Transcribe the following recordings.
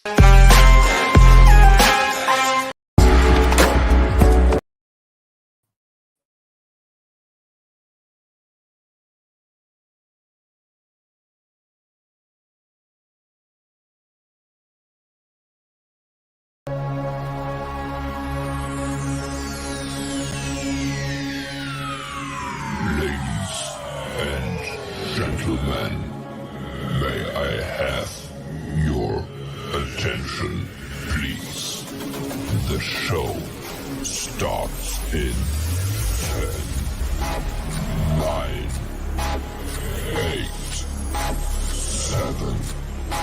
Ladies and gentlemen, may I have your attention, please? The show starts in 10, 9, 8, 7,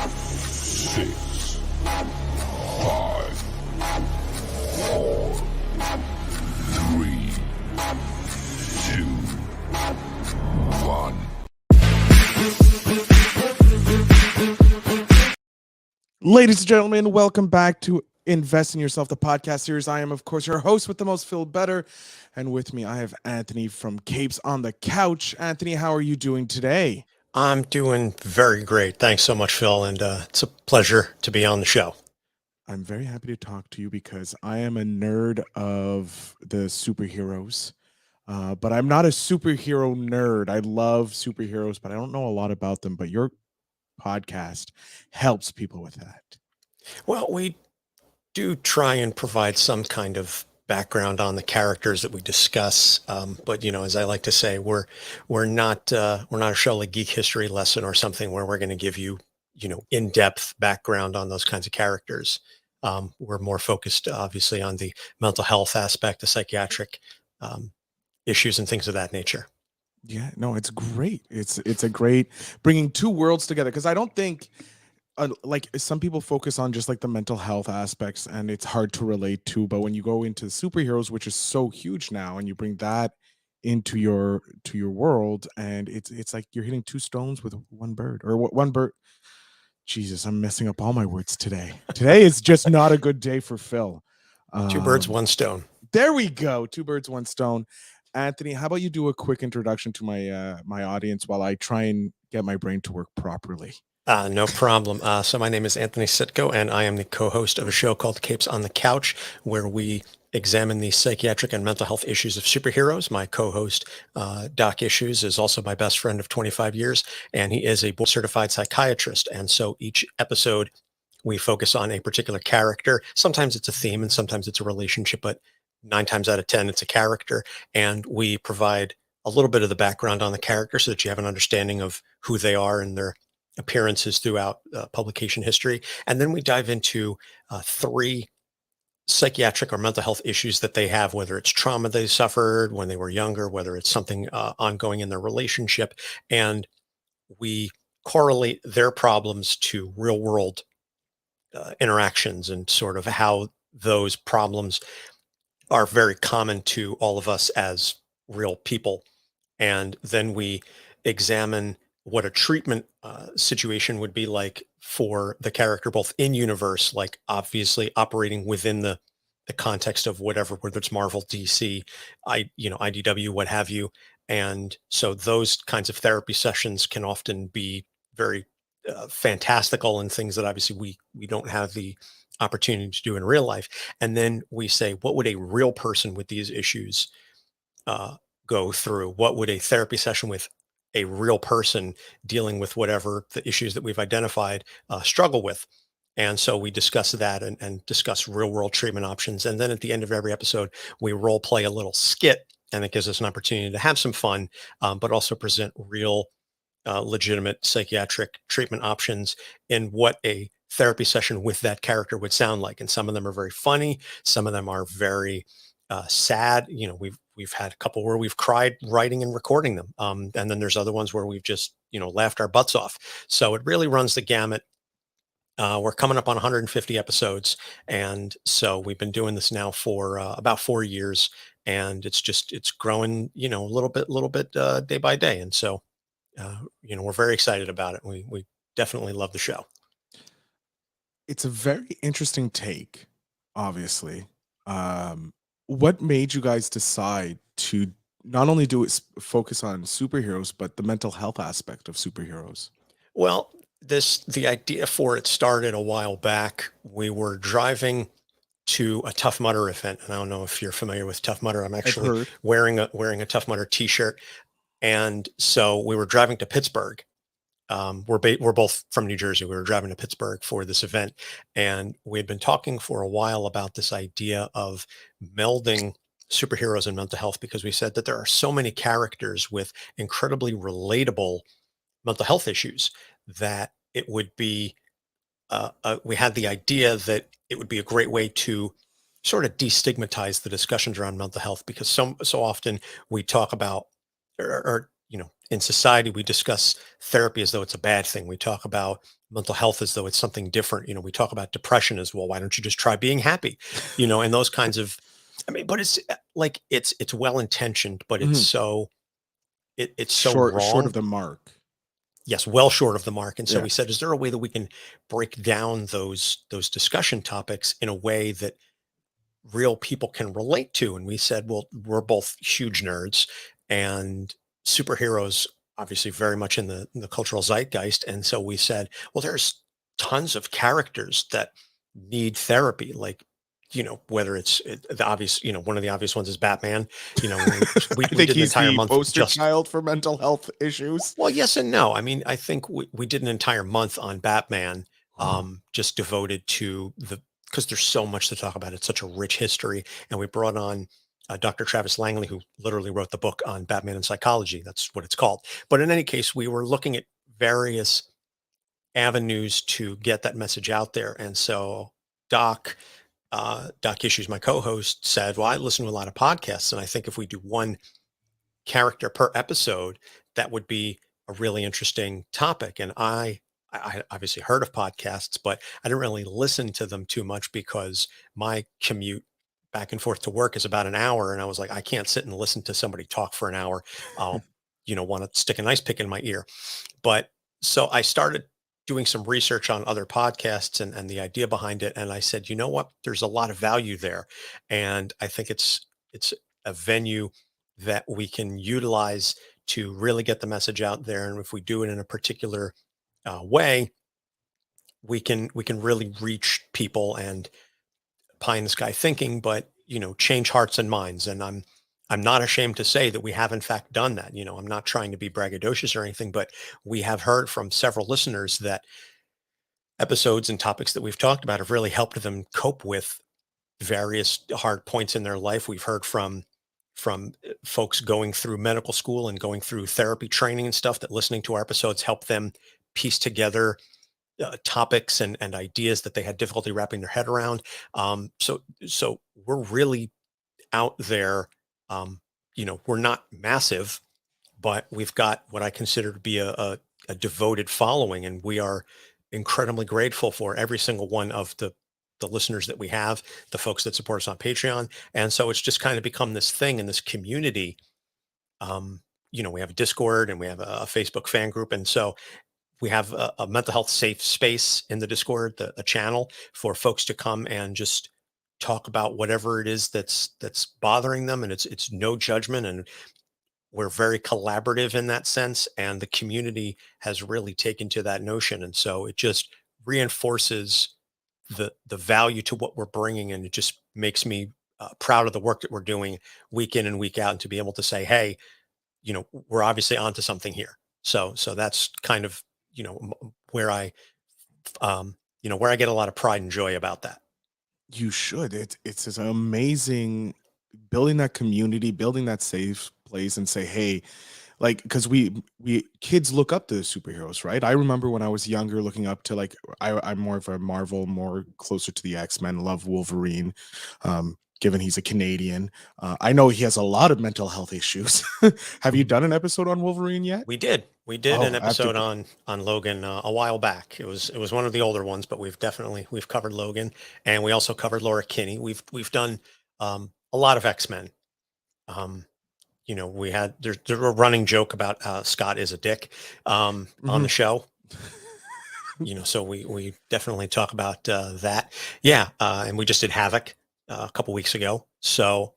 6, 5, 4, 3, 2, 1. Ladies and gentlemen, welcome back to Invest in Yourself, the podcast series. I am, of course, your host with the most, Phil Better. And with me, I have Anthony from Capes on the Couch. Anthony, how are you doing today? I'm doing very great. Thanks so much, Phil. And it's a pleasure to be on the show. I'm very happy to talk to you because I am a nerd of the superheroes. But I'm not a superhero nerd. I love superheroes, but I don't know a lot about them. But your podcast helps people with that. Well, we do try and provide some kind of background on the characters that we discuss. But as I like to say, we're not a show like Geek History Lesson or something where we're going to give you in-depth background on those kinds of characters. We're more focused, obviously, on the mental health aspect, the psychiatric issues and things of that nature. Yeah, no, it's great. It's a great bringing two worlds together because I don't think like some people focus on just like the mental health aspects and it's hard to relate to. But when you go into superheroes, which is so huge now, and you bring that into your world, and it's like you're hitting two stones with one bird or one bird. Jesus, I'm messing up all my words today. Today is just not a good day for Phil. Two birds, one stone. There we go. Two birds, one stone. Anthony, how about you do a quick introduction to my audience while I try and get my brain to work properly? No problem. So my name is Anthony Sytko, and I am the co-host of a show called Capes on the Couch, where we examine the psychiatric and mental health issues of superheroes. My co-host, Doc Issues, is also my best friend of 25 years, and he is a board-certified psychiatrist. And so each episode, we focus on a particular character. Sometimes it's a theme, and sometimes it's a relationship, but 9 times out of 10, it's a character. And we provide a little bit of the background on the character so that you have an understanding of who they are and their appearances throughout publication history. And then we dive into 3 psychiatric or mental health issues that they have, whether it's trauma they suffered when they were younger, whether it's something ongoing in their relationship. And we correlate their problems to real world interactions and sort of how those problems are very common to all of us as real people. And then we examine what a treatment situation would be like for the character, both in universe, like obviously operating within the context of whatever, whether it's Marvel, DC, IDW, what have you. And so those kinds of therapy sessions can often be very fantastical and things that obviously we don't have the opportunity to do in real life. And then we say, what would a real person with these issues go through? What would a therapy session with a real person dealing with whatever the issues that we've identified struggle with? And so we discuss that and discuss real world treatment options. And then at the end of every episode, we role play a little skit, and it gives us an opportunity to have some fun, but also present real legitimate psychiatric treatment options in what a therapy session with that character would sound like. And some of them are very funny. Some of them are very sad. We've had a couple where we've cried writing and recording them. And then there's other ones where we've just, laughed our butts off. So it really runs the gamut. We're coming up on 150 episodes. And so we've been doing this now for about 4 years, and it's growing, a little bit day by day. And so, we're very excited about it. We definitely love the show. It's a very interesting take, obviously. What made you guys decide to not only focus on superheroes, but the mental health aspect of superheroes? Well, the idea for it started a while back. We were driving to a Tough Mudder event, and I don't know if you're familiar with Tough Mudder. I'm I've actually heard. wearing a Tough Mudder T-shirt, and so we were driving to Pittsburgh. We're both from New Jersey. We were driving to Pittsburgh for this event, and we had been talking for a while about this idea of melding superheroes and mental health, because we said that there are so many characters with incredibly relatable mental health issues that it would be we had the idea that it would be a great way to sort of destigmatize the discussions around mental health, because so often we talk about, or in society we discuss therapy as though it's a bad thing. We talk about mental health as though it's something different. We talk about depression as, well, why don't you just try being happy? And those kinds of, I mean, but it's like it's well intentioned, but it's Mhm. so it's so Short wrong. of the mark. Yes, well short of the mark. And so Yeah. we said, is there a way that we can break down those discussion topics in a way that real people can relate to? And we said, well, we're both huge nerds, and superheroes obviously very much in the cultural zeitgeist. And so we said, well, there's tons of characters that need therapy, like, whether the obvious, one of the obvious ones is Batman. We I we think did an he's entire the month poster just child for mental health issues. well, yes and no. I mean, I think we did an entire month on Batman, just devoted to because there's so much to talk about. It's such a rich history. And we brought on Dr. Travis Langley, who literally wrote the book on Batman and psychology. That's what it's called. But in any case, we were looking at various avenues to get that message out there. And so Doc Issues, my co-host, said, well, I listen to a lot of podcasts, and I think if we do one character per episode, that would be a really interesting topic. And I obviously heard of podcasts, but I didn't really listen to them too much, because my commute back and forth to work is about an hour. And I was like, I can't sit and listen to somebody talk for an hour. I'll, want to stick an ice pick in my ear. But so I started doing some research on other podcasts and the idea behind it. And I said, you know what? There's a lot of value there. And I think it's a venue that we can utilize to really get the message out there. And if we do it in a particular way, we can really reach people and pie in the sky thinking, but change hearts and minds. And I'm not ashamed to say that we have in fact done that. I'm not trying to be braggadocious or anything, but we have heard from several listeners that episodes and topics that we've talked about have really helped them cope with various hard points in their life. We've heard from folks going through medical school and going through therapy training and stuff, that listening to our episodes help them piece together topics and ideas that they had difficulty wrapping their head around. So we're really out there. We're not massive, but we've got what I consider to be a devoted following, and we are incredibly grateful for every single one of the listeners that we have, the folks that support us on Patreon. And so it's just kind of become this thing in this community. We have a Discord, and we have a Facebook fan group. And so we have a mental health safe space in the Discord, a channel for folks to come and just talk about whatever it is that's bothering them. And it's no judgment, and we're very collaborative in that sense. And the community has really taken to that notion. And so it just reinforces the value to what we're bringing. And it just makes me proud of the work that we're doing week in and week out. And to be able to say, hey, we're obviously onto something here. So that's kind of, where where I get a lot of pride and joy about that. You should. It's just amazing building that community, building that safe place, and say, hey, like, because we kids look up to the superheroes, right? I remember when I was younger looking up to, like, I'm more of a Marvel, more closer to the X-Men, love Wolverine. Given he's a Canadian, I know he has a lot of mental health issues. Have you Mhm. done an episode on Wolverine yet? We did an Oh, I have to episode on Logan a while back. It was one of the older ones, but we've covered Logan, and we also covered Laura Kinney. We've done a lot of X-Men. Um, there's a running joke about Scott is a dick on the Mhm. show. So we definitely talk about that. Yeah, and we just did Havoc a couple weeks ago. So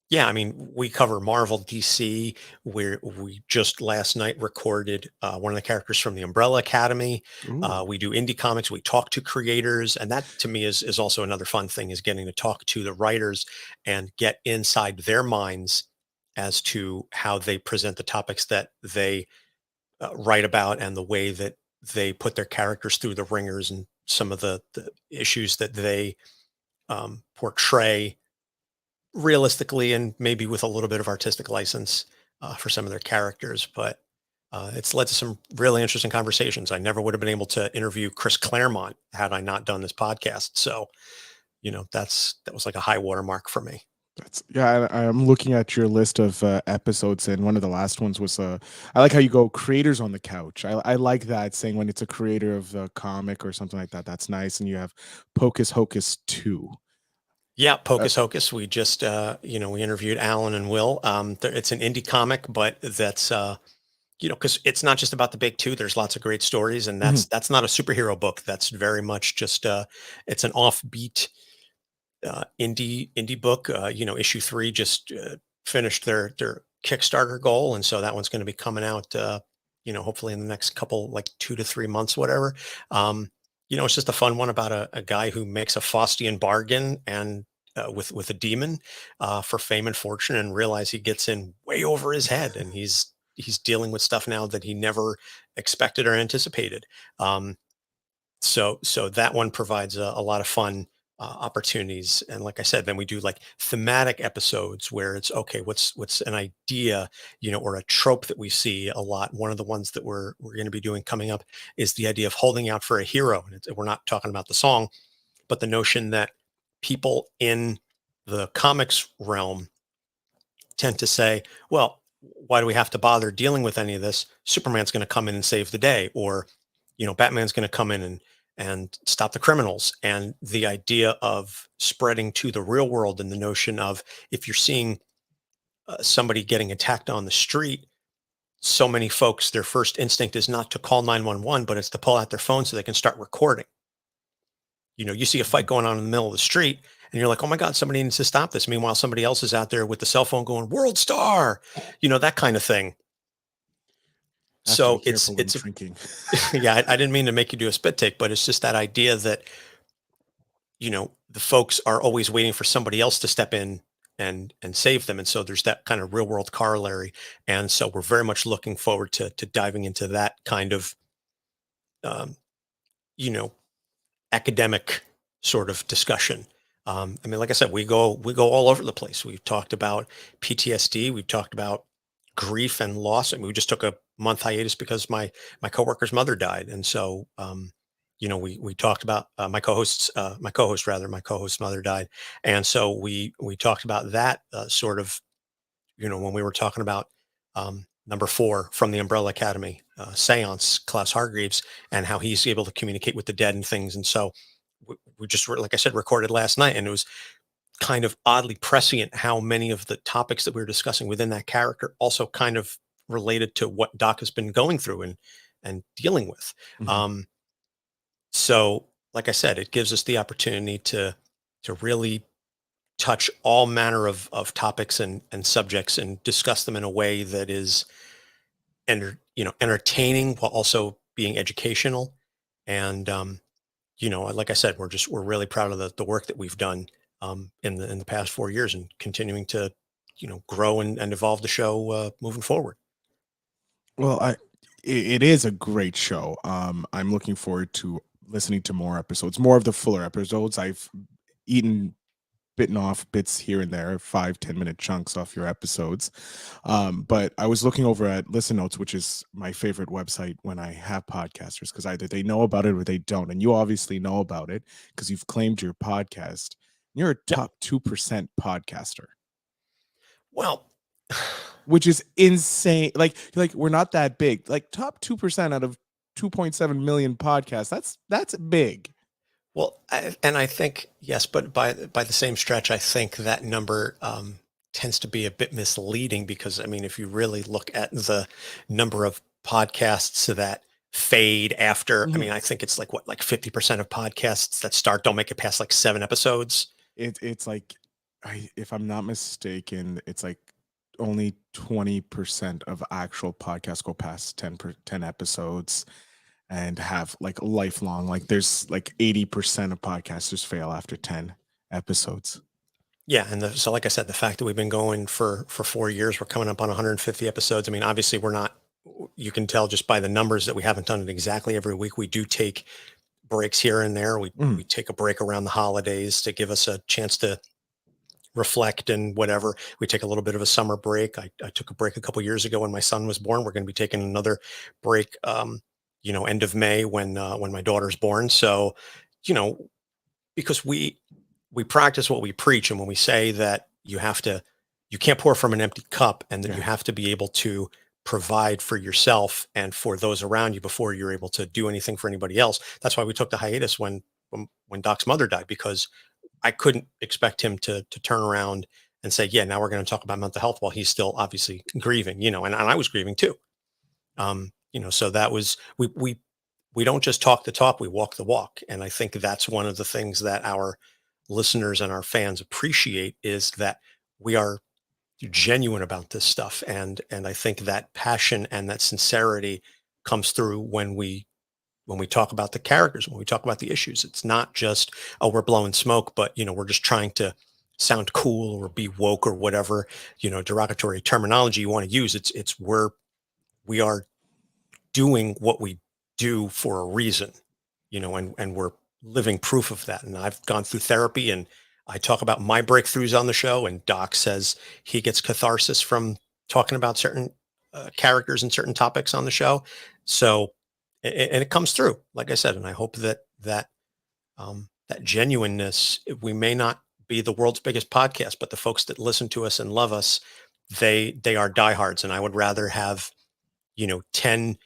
Yeah, I mean, we cover Marvel, DC. Where we just last night recorded one of the characters from the Umbrella Academy. Ooh, We do indie comics. We talk to creators, and that to me is also another fun thing is getting to talk to the writers and get inside their minds as to how they present the topics that they write about and the way that they put their characters through the ringers and some of the issues that they portray realistically and maybe with a little bit of artistic license for some of their characters. But it's led to some really interesting conversations. I never would have been able to interview Chris Claremont had I not done this podcast. So, that was like a high watermark for me. that's yeah. I'm looking at your list of episodes, and one of the last ones was I like how you go creators on the couch. I like that saying when it's a creator of the comic or something like that. That's nice. And you have Pocus Hocus 2. Yeah, Uh, Pocus Hocus. We just, we interviewed Alan and Will. It's an indie comic, but that's, because it's not just about the big two. There's lots of great stories, and mhm. that's not a superhero book. That's very much just, it's an offbeat indie book. Issue 3 just finished their Kickstarter goal, and so that one's going to be coming out. Hopefully in the next couple, like 2 to 3 months, whatever. Um, it's just a fun one about a guy who makes a Faustian bargain and with a demon for fame and fortune, and realize he gets in way over his head, and he's dealing with stuff now that he never expected or anticipated. Um, so that one provides a lot of fun opportunities, and like I said, then we do like thematic episodes where it's okay, what's an idea, or a trope that we see a lot. One of the ones that we're going to be doing coming up is the idea of holding out for a hero, and we're not talking about the song, but the notion that people in the comics realm tend to say, well, why do we have to bother dealing with any of this? Superman's going to come in and save the day, or, Batman's going to come in and stop the criminals. And the idea of spreading to the real world, and the notion of if you're seeing somebody getting attacked on the street, so many folks, their first instinct is not to call 911, but it's to pull out their phone so they can start recording. You see a fight going on in the middle of the street, and you're like, oh my God, somebody needs to stop this. Meanwhile, somebody else is out there with the cell phone going, World Star, that kind of thing. Have to be So it's, careful when it's, drinking. yeah, I didn't mean to make you do a spit take, but it's just that idea that, the folks are always waiting for somebody else to step in and save them. And so there's that kind of real world corollary. And so we're very much looking forward to diving into that kind of, um, you know, academic sort of discussion. I mean, like I said, we go all over the place. We've talked about PTSD. We've talked about grief and loss. I mean, we just took a month hiatus because my coworker's mother died, and so we talked about my co-host's mother died, and so we talked about that sort of when we were talking about number 4 from the Umbrella Academy, Seance, Klaus Hargreaves, and how he's able to communicate with the dead and things. And so we just, like I said, recorded last night, and it was kind of oddly prescient how many of the topics that we were discussing within that character also kind of related to what Doc has been going through and dealing with. Mhm. Um, so, like I said, it gives us the opportunity to really touch all manner of topics and subjects and discuss them in a way that is entertaining while also being educational. And like I said, we're really proud of the work that we've done in the past 4 years, and continuing to grow and evolve the show moving forward. Well, it is a great show. I'm looking forward to listening to more episodes, more of the fuller episodes. I've eaten bitten off bits here and there, 5-10 minute chunks off your episodes. But I was looking over at Listen Notes, which is my favorite website when I have podcasters, because either they know about it or they don't. And you obviously know about it because you've claimed your podcast. You're a Yep. top 2% podcaster, Well, which is insane. Like we're not that big. Like top 2% out of 2.7 million podcasts. That's big. and I think yes, but by the same stretch, I think that number tends to be a bit misleading, because I mean, if you really look at the number of podcasts that fade after, I Mhm. mean, I think it's like 50% of podcasts that start don't make it past like 7 episodes. It's like if I'm not mistaken, it's like only 20% of actual podcasts go past 10 episodes and have like lifelong, like there's like 80% of podcasters fail after 10 episodes. Yeah, and so like I said, the fact that we've been going for 4 years, we're coming up on 150 episodes. I mean, obviously, we're not. You can tell just by the numbers that we haven't done it exactly every week. We do take breaks here and there. We Mm. we take a break around the holidays to give us a chance to reflect and whatever. We take a little bit of a summer break. I took a break a couple years ago when my son was born. We're going to be taking another break, end of May when my daughter's born. So, you know, because we practice what we preach, and when we say that you can't pour from an empty cup, and that you Yeah. have to be able to provide for yourself and for those around you before you're able to do anything for anybody else. That's why we took the hiatus when Doc's mother died, because I couldn't expect him to turn around and say, yeah, now we're going to talk about mental health while he's still obviously grieving, and I was grieving too. So that was, we don't just talk the talk, we walk the walk. And I think that's one of the things that our listeners and our fans appreciate, is that we are genuine about this stuff. And I think that passion and that sincerity comes through when we talk about the characters, when we talk about the issues. It's not just, oh, we're blowing smoke, but we're just trying to sound cool or be woke or whatever, derogatory terminology you want to use. It's we are doing what we do for a reason, and we're living proof of that. And I've gone through therapy, and I talk about my breakthroughs on the show, and Doc says he gets catharsis from talking about certain characters and certain topics on the show. So, and it comes through, like I said, and I hope that genuineness. We may not be the world's biggest podcast, but the folks that listen to us and love us, they are diehards, and I would rather have 10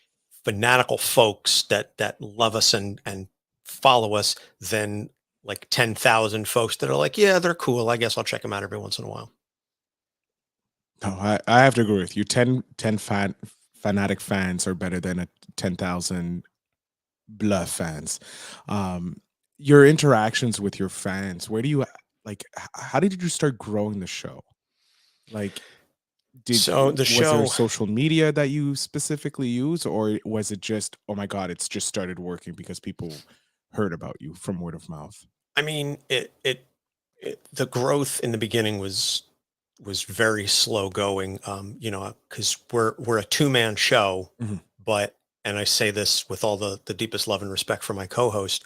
fanatical folks that love us and follow us than like 10,000 folks that are like, yeah, they're cool, I guess I'll check them out every once in a while. No, I have to agree with you. 10 fanatic fans are better than a 10,000 bluff fans. Um, your interactions with your fans, where do you like, how did you start growing the show? Like, So the was there show, social media that you specifically use, or was it just, oh my God, it's just started working because people heard about you from word of mouth? I mean, the growth in the beginning was very slow going, because we're a two-man show. Mhm. But, and I say this with all the deepest love and respect for my co-host,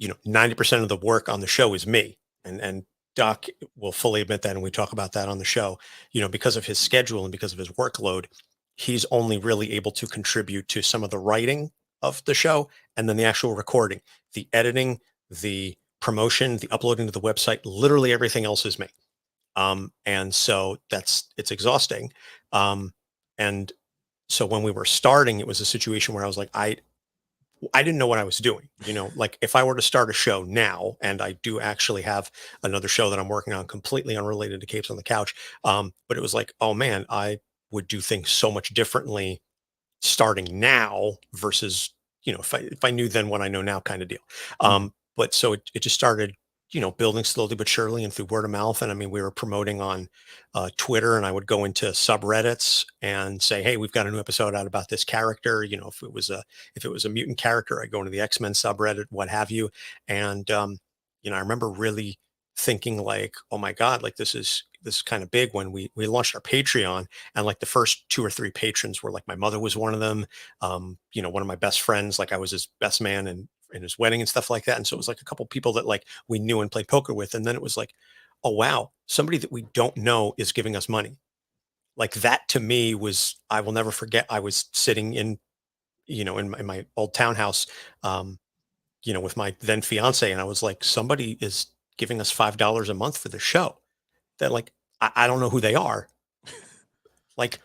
90% of the work on the show is me. And Doc will fully admit that. And we talk about that on the show, because of his schedule and because of his workload, he's only really able to contribute to some of the writing of the show, and then the actual recording, the editing, the promotion, the uploading to the website. Literally everything else is me. And so it's exhausting. And so when we were starting, it was a situation where I was like, I didn't know what I was doing. Like if I were to start a show now, and I do actually have another show that I'm working on completely unrelated to Capes on the Couch. But it was like, oh man, I would do things so much differently starting now versus, if I knew then what I know now, kind of deal. Mhm. But so it just started, building slowly but surely and through word of mouth. And I mean, we were promoting on Twitter, and I would go into subreddits and say, hey, we've got a new episode out about this character. If it was a mutant character, I go into the X-Men subreddit, what have you. And I remember really thinking like, oh my God, like this is kind of big when we launched our Patreon, and like the first two or three patrons were like, my mother was one of them. One of my best friends, like I was his best man in his wedding and stuff like that. And so it was like a couple people that like we knew and played poker with. And then it was like, oh wow, somebody that we don't know is giving us money. Like that to me was, I will never forget. I was sitting in my old townhouse, with my then fiance. And I was like, somebody is giving us $5 a month for the show. That like, I don't know who they are. Like,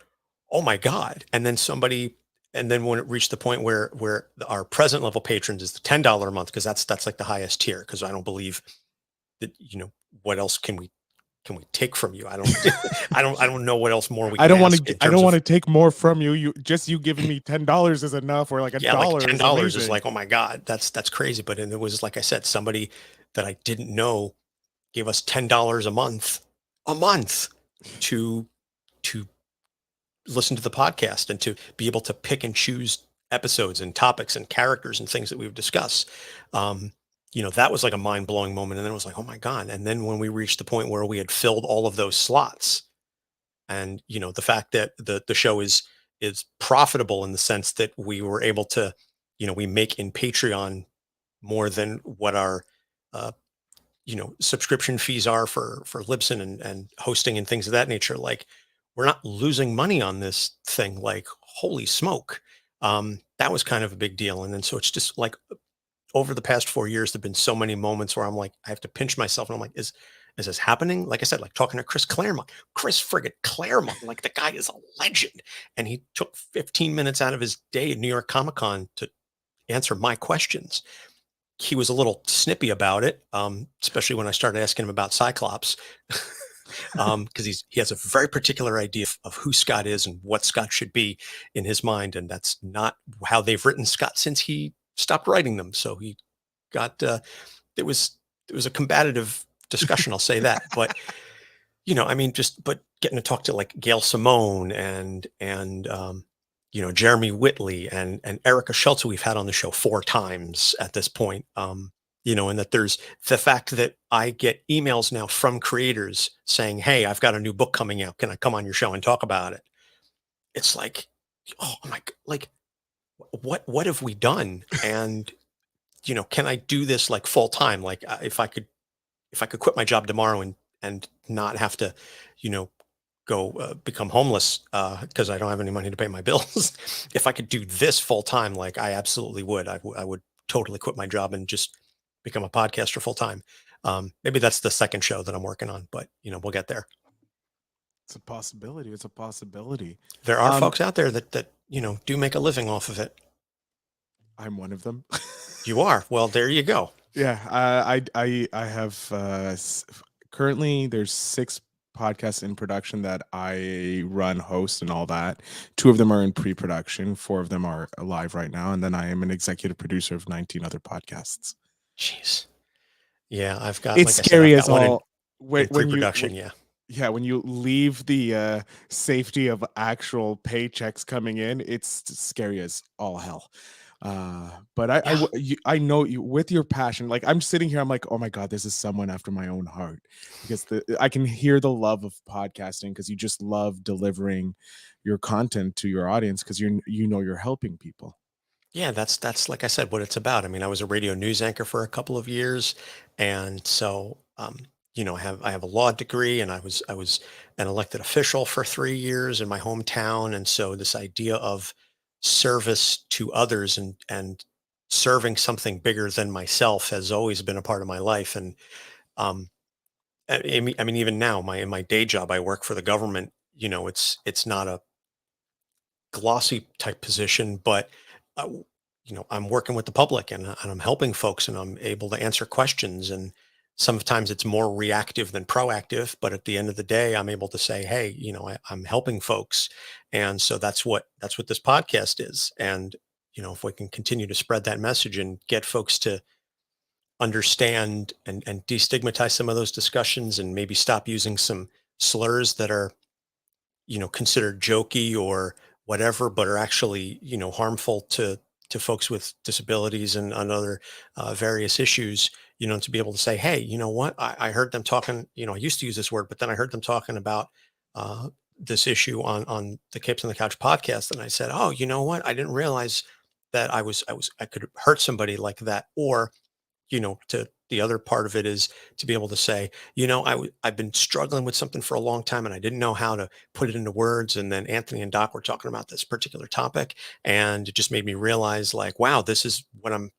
oh my God. And then when it reached the point where our present level patrons is the $10 a month, because that's like the highest tier, because I don't believe that, what else can we take from you? I don't I don't know what else more we I can don't want ask to. in I don't terms want of, to take more from you. You giving me $10 is enough, or like a yeah, like dollar is $10 is amazing. like, oh my God, that's crazy. But and it was, like I said, somebody that I didn't know gave us $10 a month to to listen to the podcast and to be able to pick and choose episodes and topics and characters and things that we would discuss. Um, that was like a mind blowing moment. And then it was like, oh my God. And then when we reached the point where we had filled all of those slots, and the fact that the show is profitable in the sense that we were able to, we make in Patreon more than what our uh, subscription fees are for Libsyn and hosting and things of that nature. Like, we're not losing money on this thing. Like, holy smoke. That was kind of a big deal. And then so it's just like over the past 4 years, there've been so many moments where I'm like, I have to pinch myself and I'm like, is this happening? Like I said, like talking to Chris friggin' Claremont, like the guy is a legend. And he took 15 minutes out of his day at New York Comic Con to answer my questions. He was a little snippy about it, especially when I started asking him about Cyclops, because he has a very particular idea of who Scott is and what Scott should be in his mind, and that's not how they've written Scott since he stopped writing them. So he got it was a combative discussion, I'll say that, but I mean, but getting to talk to like Gail Simone and Jeremy Whitley and Erica Schultz, who we've had on the show 4 times at this point. And that there's the fact that I get emails now from creators saying, hey, I've got a new book coming out. Can I come on your show and talk about it? It's like, oh my, like, what have we done? And, can I do this like full time? Like if I could quit my job tomorrow and not have to, go become homeless because I don't have any money to pay my bills. If I could do this full time, like I absolutely would. I would totally quit my job and just become a podcaster full time. Maybe that's the second show that I'm working on, but we'll get there. It's a possibility. It's a possibility. There are folks out there that do make a living off of it. I'm one of them. You are. Well, there you go. Yeah, I have currently there's 6 podcasts in production that I run, host, and all that. 2 of them are in pre-production. 4 of them are live right now, and then I am an executive producer of 19 other podcasts. Jeez. Yeah, I've got. It's like scary I said, as all. in pre-production. Yeah. Yeah, when you leave the safety of actual paychecks coming in, it's scary as all hell. But I know you with your passion. Like I'm sitting here, I'm like, oh my God, this is someone after my own heart, because I can hear the love of podcasting, because you just love delivering your content to your audience, because you're helping people. Yeah, that's like I said, what it's about. I mean, I was a radio news anchor for a couple of years, and so I have a law degree, and I was an elected official for 3 years in my hometown, and so this idea of service to others and serving something bigger than myself has always been a part of my life. And um, I mean, even now, in my day job, I work for the government. It's not a glossy type position, but uh, I'm working with the public, and I'm helping folks, and I'm able to answer questions. And sometimes it's more reactive than proactive, but at the end of the day, I'm able to say, hey, I'm helping folks. And so that's what this podcast is. And, if we can continue to spread that message and get folks to understand and destigmatize some of those discussions, and maybe stop using some slurs that are considered jokey or whatever, but are actually, harmful to folks with disabilities and on other various issues, to be able to say, hey, you know what, I heard them talking, I used to use this word, but then I heard them talking about this issue on the Capes on the Couch podcast. And I said, oh, you know what? I didn't realize that I could hurt somebody like that. Or to the other part of it is to be able to say, I've been struggling with something for a long time, and I didn't know how to put it into words. And then Anthony and Doc were talking about this particular topic, and it just made me realize, like, wow, this is what I'm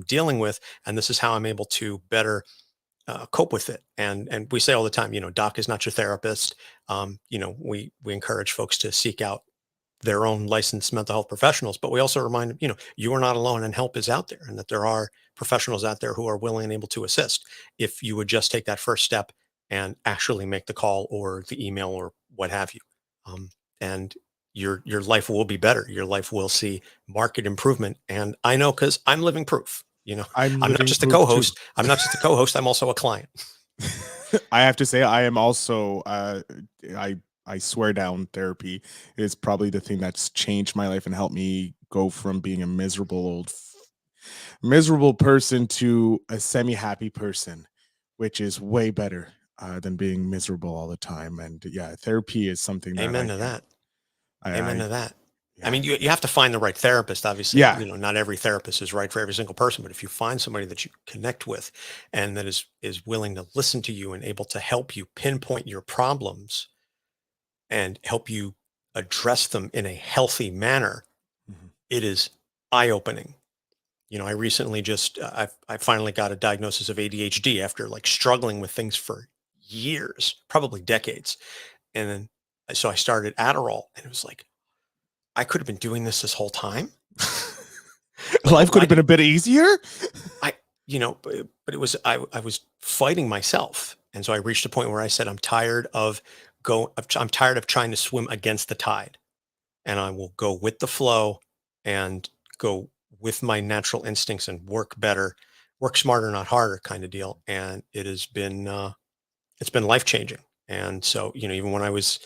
dealing with. And this is how I'm able to better cope with it. And we say all the time, Doc is not your therapist. We encourage folks to seek out their own licensed mental health professionals, but we also remind them, you are not alone, and help is out there, and that there are professionals out there who are willing and able to assist if you would just take that first step and actually make the call or the email or what have you. And your life will be better. Your life will see market improvement. And I know, because I'm living proof. I'm I'm not living just a proof too. co-host. I'm not just a co-host. I'm also a client. I have to say, I am also. I swear down therapy is probably the thing that's changed my life and helped me go from being a miserable person to a semi-happy person, which is way better than being miserable all the time. And yeah, therapy is something that Amen to that. Amen I to that. I yeah, mean, you have to find the right therapist. Obviously, yeah. not every therapist is right for every single person, but if you find somebody that you connect with and that is willing to listen to you and able to help you pinpoint your problems and help you address them in a healthy manner, Mhm. it is eye-opening. I recently just I finally got a diagnosis of ADHD after like struggling with things for years, probably decades. And then so I started Adderall and it was like I could have been doing this whole time. Like, Life could why have been did a bit easier. I, but it was, I was fighting myself. And so I reached a point where I said, I'm tired of trying to swim against the tide, and I will go with the flow and go with my natural instincts and work smarter, not harder kind of deal. And it's been life changing. And so, even when I was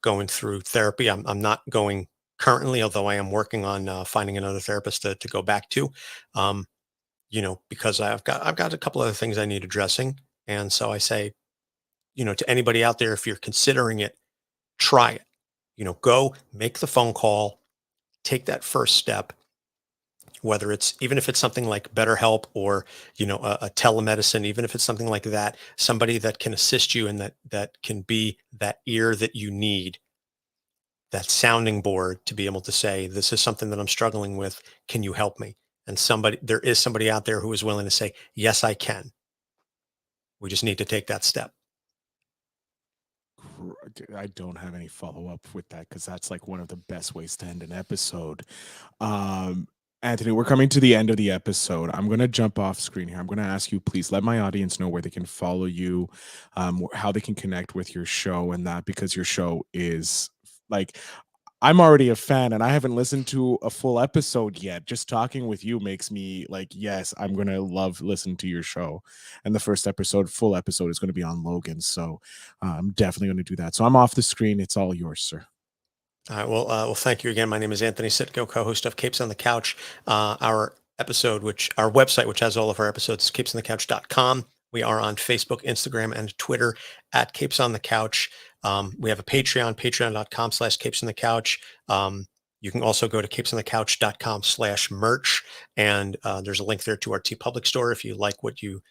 going through therapy, I'm not going currently, although I am working on finding another therapist to go back to, um, because I've got a couple other things I need addressing. And so I say, to anybody out there, if you're considering it, try it. Go make the phone call, take that first step, whether it's even if it's something like BetterHelp or a telemedicine, even if it's something like that, somebody that can assist you and that can be that ear that you need, that sounding board to be able to say, this is something that I'm struggling with, can you help me? And there is somebody out there who is willing to say, yes, I can. We just need to take that step. I don't have any follow up with that because that's like one of the best ways to end an episode. Anthony, we're coming to the end of the episode. I'm going to jump off screen here. I'm going to ask you, please let my audience know where they can follow you, how they can connect with your show and that, because your show is like, I'm already a fan and I haven't listened to a full episode yet. Just talking with you makes me like, yes, I'm going to love listening to your show. And the first full episode is going to be on Logan. So I'm definitely going to do that. So I'm off the screen. It's all yours, sir. All right. Well, thank you again. My name is Anthony Sytko, co-host of Capes on the Couch. Our website, which has all of our episodes, is capesonthecouch.com. We are on Facebook, Instagram, and Twitter at Capes on the Couch. We have a Patreon, patreon.com/Capes on the Couch. You can also go to capesonthecouch.com/merch. And there's a link there to our TeePublic store if you like what you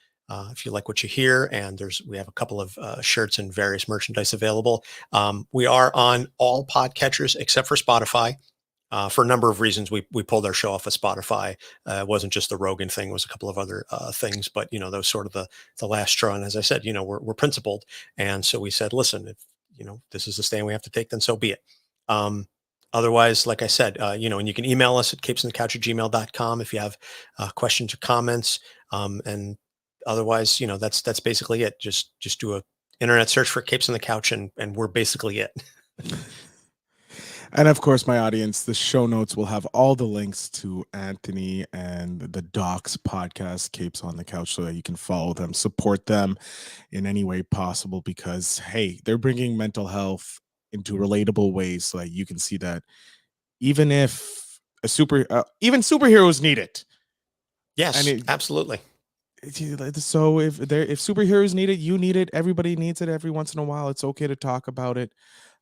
hear. And we have a couple of shirts and various merchandise available. We are on all podcatchers except for Spotify. For a number of reasons, we pulled our show off of Spotify. It wasn't just the Rogan thing; it was a couple of other things. But that was sort of the last straw. And as I said, we're principled, and so we said, listen, if this is the stand we have to take, then so be it. Otherwise, like I said, and you can email us at capesonthecouch@gmail.com if you have questions or comments. And otherwise, that's basically it. Just do a internet search for Capes on the Couch, and we're basically it. And of course, my audience, the show notes will have all the links to Anthony and the Docs podcast, Capes on the Couch, so that you can follow them, support them in any way possible, because, hey, they're bringing mental health into relatable ways so that you can see that even if even superheroes need it. Yes, And absolutely. so if superheroes need it, you need it. Everybody needs it every once in a while. It's okay to talk about it.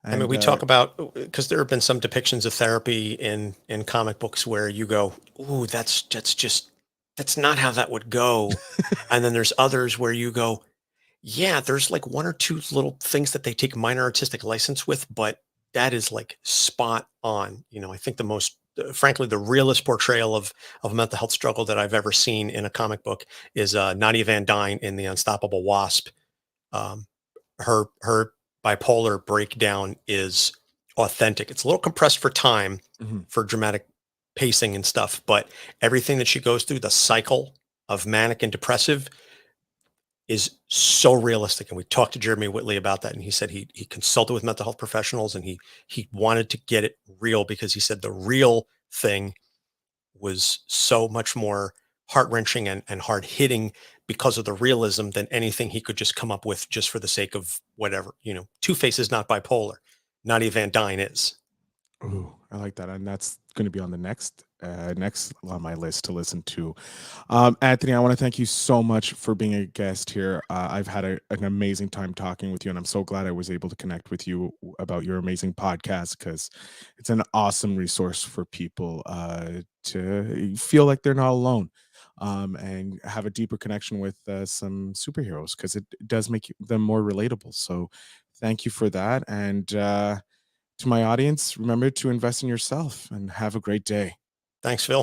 I mean, And we talk about, because there have been some depictions of therapy in comic books where you go, "Ooh, that's not how that would go," and then there's others where you go, "Yeah, there's like one or two little things that they take minor artistic license with, but that is like spot on." I think frankly, the realist portrayal of a mental health struggle that I've ever seen in a comic book is Nadia Van Dyne in The Unstoppable Wasp. Um, her bipolar breakdown is authentic. It's a little compressed for time, Mhm. for dramatic pacing and stuff, but everything that she goes through, the cycle of manic and depressive, is so realistic. And we talked to Jeremy Whitley about that, and he said he consulted with mental health professionals, and he wanted to get it real because he said the real thing was so much more heart-wrenching and hard-hitting because of the realism than anything he could just come up with just for the sake of whatever. Two-Face is not bipolar. Nadia Van Dyne is. Ooh, I like that, and that's going to be on the next on my list to listen to. Anthony, I want to thank you so much for being a guest here. I've had an amazing time talking with you, and I'm so glad I was able to connect with you about your amazing podcast, because it's an awesome resource for people to feel like they're not alone, and have a deeper connection with some superheroes, because it does make them more relatable. So thank you for that. And to my audience, remember to invest in yourself and have a great day. Thanks, Phil.